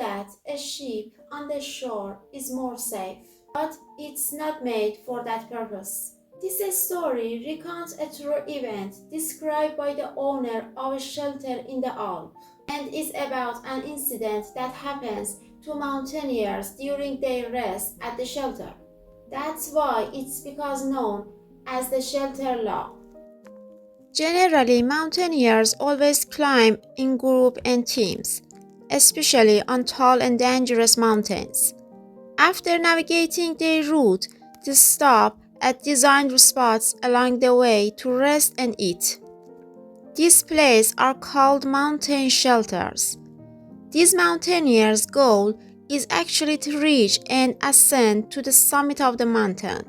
that a ship on the shore is more safe, but it's not made for that purpose. This story recounts a true event described by the owner of a shelter in the Alps and is about an incident that happens to mountaineers during their rest at the shelter. That's why it's because known as the shelter law. Generally, mountaineers always climb in groups and teams, especially on tall and dangerous mountains. After navigating their route, they stop at designed spots along the way to rest and eat. These places are called mountain shelters. These mountaineers' goal is actually to reach and ascend to the summit of the mountain.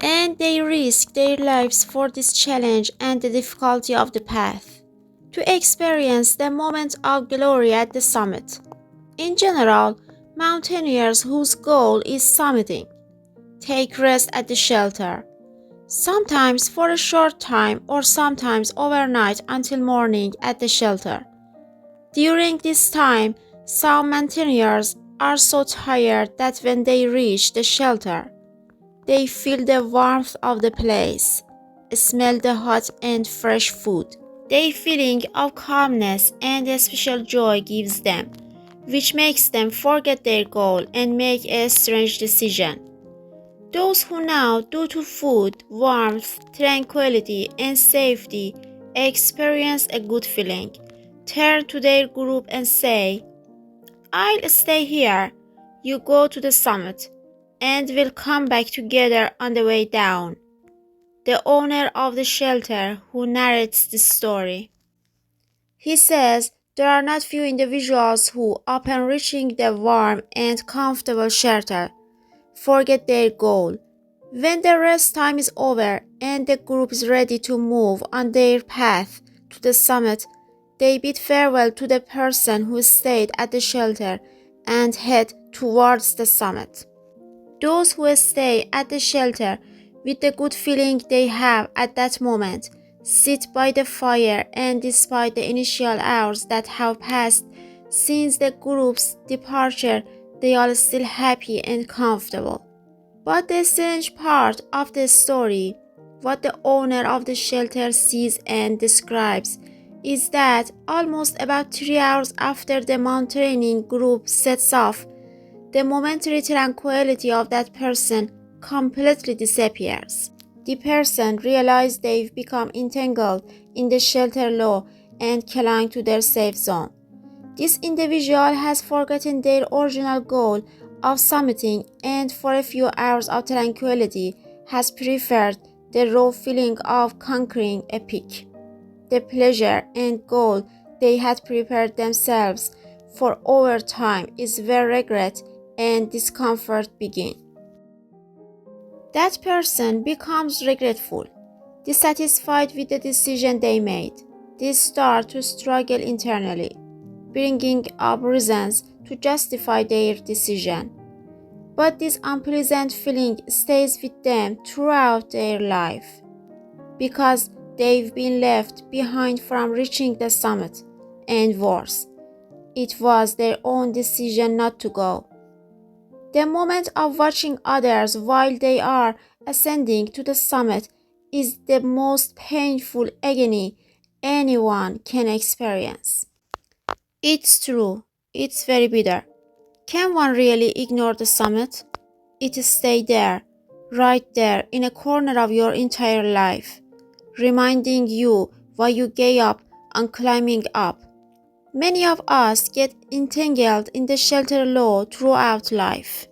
And they risk their lives for this challenge and the difficulty of the path, to experience the moment of glory at the summit. In general, mountaineers whose goal is summiting take rest at the shelter, sometimes for a short time or sometimes overnight until morning at the shelter. During this time, some mountaineers are so tired that when they reach the shelter, they feel the warmth of the place, smell the hot and fresh food. Their feeling of calmness and a special joy gives them, which makes them forget their goal and make a strange decision. Those who now, due to food, warmth, tranquility, and safety, experience a good feeling, turn to their group and say, "I'll stay here, you go to the summit, and we'll come back together on the way down." The owner of the shelter who narrates this story. He says there are not few individuals who, upon reaching the warm and comfortable shelter, forget their goal. When the rest time is over and the group is ready to move on their path to the summit, they bid farewell to the person who stayed at the shelter and head towards the summit. Those who stay at the shelter with the good feeling they have at that moment sit by the fire, and despite the initial hours that have passed since the group's departure, they are still happy and comfortable. But the strange part of the story, what the owner of the shelter sees and describes, is that almost about 3 hours after the mountaineering group sets off, the momentary tranquility of that person completely disappears. The person realizes they've become entangled in the shelter law and cling to their safe zone. This individual has forgotten their original goal of summiting and for a few hours of tranquility has preferred the raw feeling of conquering a peak. The pleasure and goal they had prepared themselves for over time is where regret and discomfort begin. That person becomes regretful, dissatisfied with the decision they made. They start to struggle internally, bringing up reasons to justify their decision. But this unpleasant feeling stays with them throughout their life, because they've been left behind from reaching the summit, and worse, it was their own decision not to go. The moment of watching others while they are ascending to the summit is the most painful agony anyone can experience. It's true, it's very bitter. Can one really ignore the summit? It stays there, right there in a corner of your entire life, reminding you why you gave up on climbing up. Many of us get entangled in the shelter law throughout life.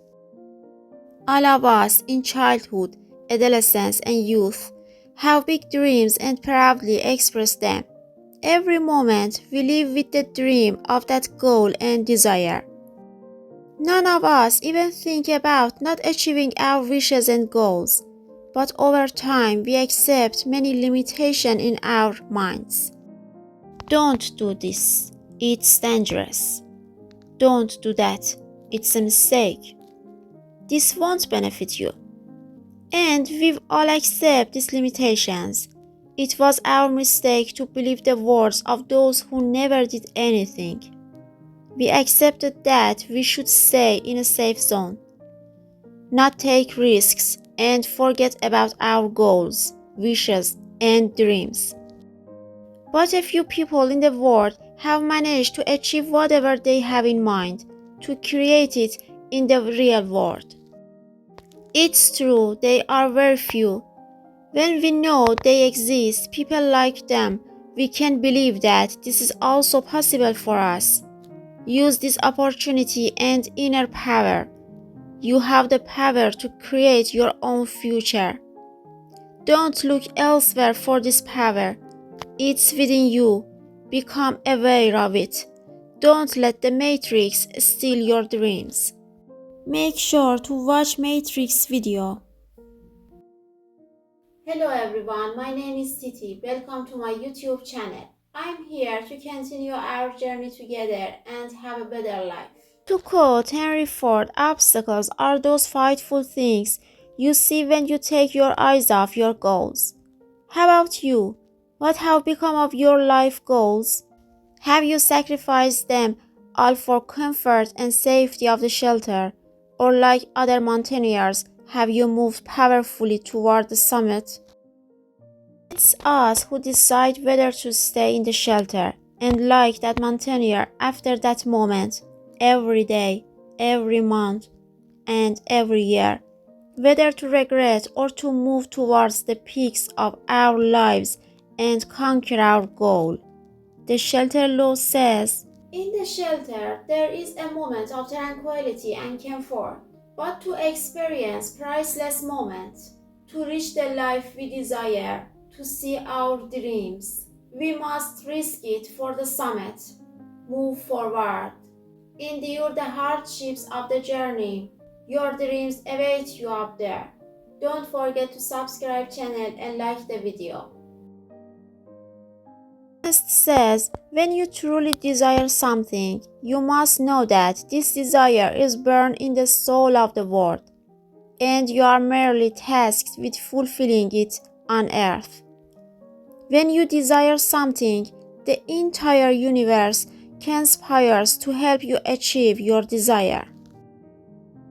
All of us in childhood, adolescence, and youth have big dreams and proudly express them. Every moment we live with the dream of that goal and desire. None of us even think about not achieving our wishes and goals, but over time we accept many limitations in our minds. Don't do this. It's dangerous. Don't do that. It's a mistake. This won't benefit you. And we all accept these limitations. It was our mistake to believe the words of those who never did anything. We accepted that we should stay in a safe zone, not take risks, and forget about our goals, wishes, and dreams. But a few people in the world have managed to achieve whatever they have in mind, to create it in the real world. It's true, they are very few. When we know they exist, people like them, we can believe that this is also possible for us. Use this opportunity and inner power. You have the power to create your own future. Don't look elsewhere for this power. It's within you. Become aware of it. Don't let the Matrix steal your dreams. Make sure to watch Matrix video. Hello everyone, my name is Titi. Welcome to my YouTube channel. I'm here to continue our journey together and have a better life. To quote Henry Ford, obstacles are those frightful things you see when you take your eyes off your goals. How about you? What have become of your life goals? Have you sacrificed them all for comfort and safety of the shelter? Or like other mountaineers, have you moved powerfully toward the summit? It's us who decide whether to stay in the shelter and like that mountaineer after that moment, every day, every month, and every year, whether to regret or to move towards the peaks of our lives and conquer our goal. The shelter law says, in the shelter there is a moment of tranquility and comfort, but to experience priceless moments, to reach the life we desire, to see our dreams, we must risk it for the summit. Move forward. Endure the hardships of the journey. Your dreams await you up there. Don't forget to subscribe channel and like the video. Says, when you truly desire something, you must know that this desire is burned in the soul of the world, and you are merely tasked with fulfilling it on earth. When you desire something, the entire universe conspires to help you achieve your desire.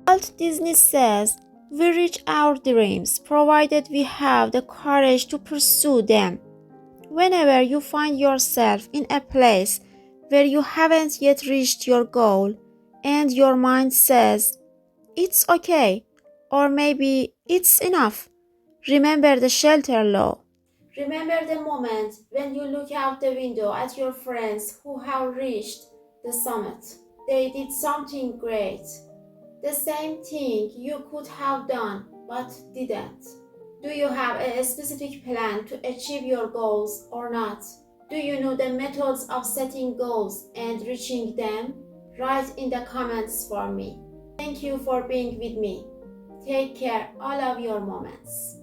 Walt Disney says, we reach our dreams provided we have the courage to pursue them. Whenever you find yourself in a place where you haven't yet reached your goal and your mind says, it's okay, or maybe it's enough, remember the shelter law. Remember the moment when you look out the window at your friends who have reached the summit. They did something great. The same thing you could have done but didn't. Do you have a specific plan to achieve your goals or not? Do you know the methods of setting goals and reaching them? Write in the comments for me. Thank you for being with me. Take care all of your moments.